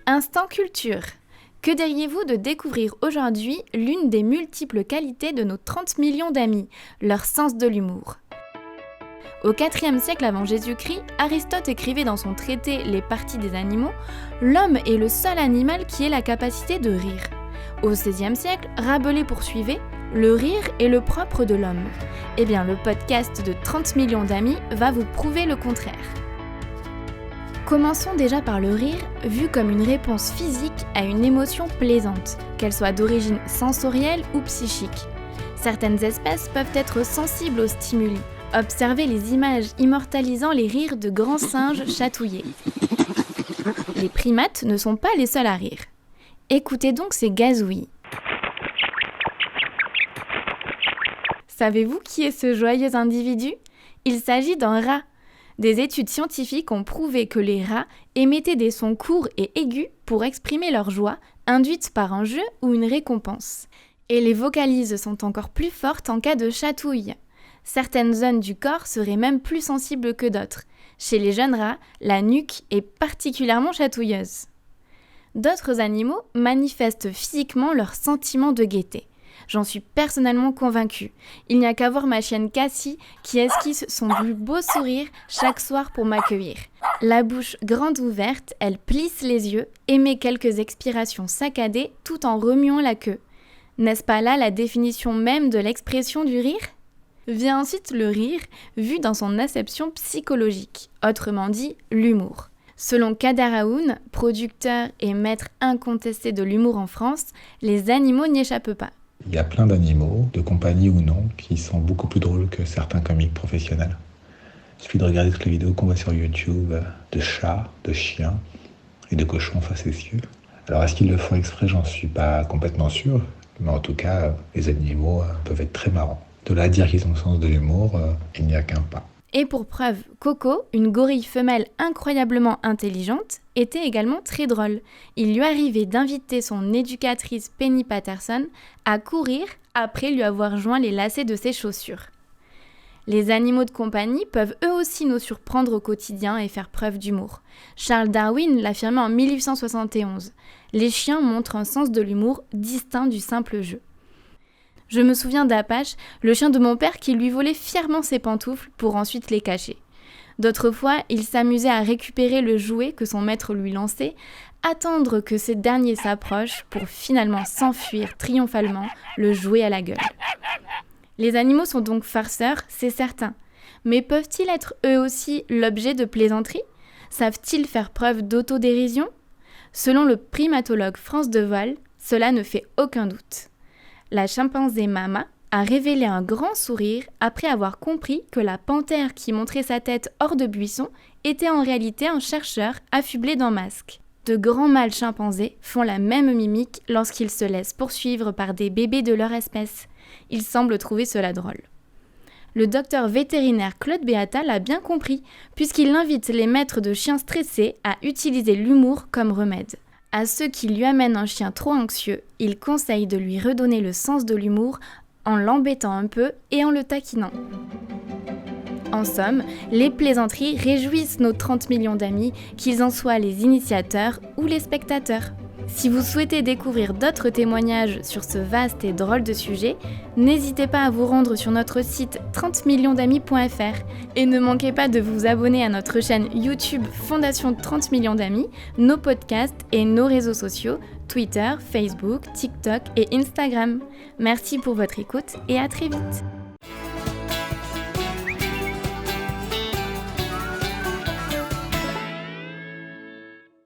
Instant culture. Que diriez-vous de découvrir aujourd'hui l'une des multiples qualités de nos 30 millions d'amis, leur sens de l'humour? Au IVe siècle avant Jésus-Christ, Aristote écrivait dans son traité Les parties des animaux « L'homme est le seul animal qui ait la capacité de rire ». Au XVIe siècle, Rabelais poursuivait « Le rire est le propre de l'homme ». Eh bien, le podcast de 30 millions d'amis va vous prouver le contraire. Commençons déjà par le rire, vu comme une réponse physique à une émotion plaisante, qu'elle soit d'origine sensorielle ou psychique. Certaines espèces peuvent être sensibles aux stimuli. Observez les images immortalisant les rires de grands singes chatouillés. Les primates ne sont pas les seuls à rire. Écoutez donc ces gazouillis. Savez-vous qui est ce joyeux individu ? Il s'agit d'un rat. Des études scientifiques ont prouvé que les rats émettaient des sons courts et aigus pour exprimer leur joie, induite par un jeu ou une récompense. Et les vocalises sont encore plus fortes en cas de chatouille. Certaines zones du corps seraient même plus sensibles que d'autres. Chez les jeunes rats, la nuque est particulièrement chatouilleuse. D'autres animaux manifestent physiquement leur sentiment de gaieté. J'en suis personnellement convaincue. Il n'y a qu'à voir ma chienne Cassie qui esquisse son plus beau sourire chaque soir pour m'accueillir. La bouche grande ouverte, elle plisse les yeux, émet quelques expirations saccadées tout en remuant la queue. N'est-ce pas là la définition même de l'expression du rire ? Vient ensuite le rire, vu dans son acception psychologique, autrement dit l'humour. Selon Kader Aoun, producteur et maître incontesté de l'humour en France, les animaux n'y échappent pas. Il y a plein d'animaux, de compagnie ou non, qui sont beaucoup plus drôles que certains comiques professionnels. Il suffit de regarder toutes les vidéos qu'on voit sur YouTube de chats, de chiens et de cochons facétieux. Alors est-ce qu'ils le font exprès ? J'en suis pas complètement sûr, mais en tout cas, les animaux peuvent être très marrants. De là à dire qu'ils ont le sens de l'humour, il n'y a qu'un pas. Et pour preuve, Coco, une gorille femelle incroyablement intelligente, était également très drôle. Il lui arrivait d'inviter son éducatrice Penny Patterson à courir après lui avoir joint les lacets de ses chaussures. Les animaux de compagnie peuvent eux aussi nous surprendre au quotidien et faire preuve d'humour. Charles Darwin l'affirmait en 1871. Les chiens montrent un sens de l'humour distinct du simple jeu. Je me souviens d'Apache, le chien de mon père qui lui volait fièrement ses pantoufles pour ensuite les cacher. D'autres fois, il s'amusait à récupérer le jouet que son maître lui lançait, attendre que ces derniers s'approchent pour finalement s'enfuir triomphalement, le jouet à la gueule. Les animaux sont donc farceurs, c'est certain. Mais peuvent-ils être eux aussi l'objet de plaisanteries ? Savent-ils faire preuve d'autodérision ? Selon le primatologue France Devoile, cela ne fait aucun doute. La chimpanzé Mama a révélé un grand sourire après avoir compris que la panthère qui montrait sa tête hors de buisson était en réalité un chercheur affublé d'un masque. De grands mâles chimpanzés font la même mimique lorsqu'ils se laissent poursuivre par des bébés de leur espèce. Ils semblent trouver cela drôle. Le docteur vétérinaire Claude Beata l'a bien compris, puisqu'il invite les maîtres de chiens stressés à utiliser l'humour comme remède. À ceux qui lui amènent un chien trop anxieux, il conseille de lui redonner le sens de l'humour en l'embêtant un peu et en le taquinant. En somme, les plaisanteries réjouissent nos 30 millions d'amis, qu'ils en soient les initiateurs ou les spectateurs. Si vous souhaitez découvrir d'autres témoignages sur ce vaste et drôle de sujet, n'hésitez pas à vous rendre sur notre site 30millionsdamis.fr et ne manquez pas de vous abonner à notre chaîne YouTube Fondation 30 millions d'amis, nos podcasts et nos réseaux sociaux, Twitter, Facebook, TikTok et Instagram. Merci pour votre écoute et à très vite.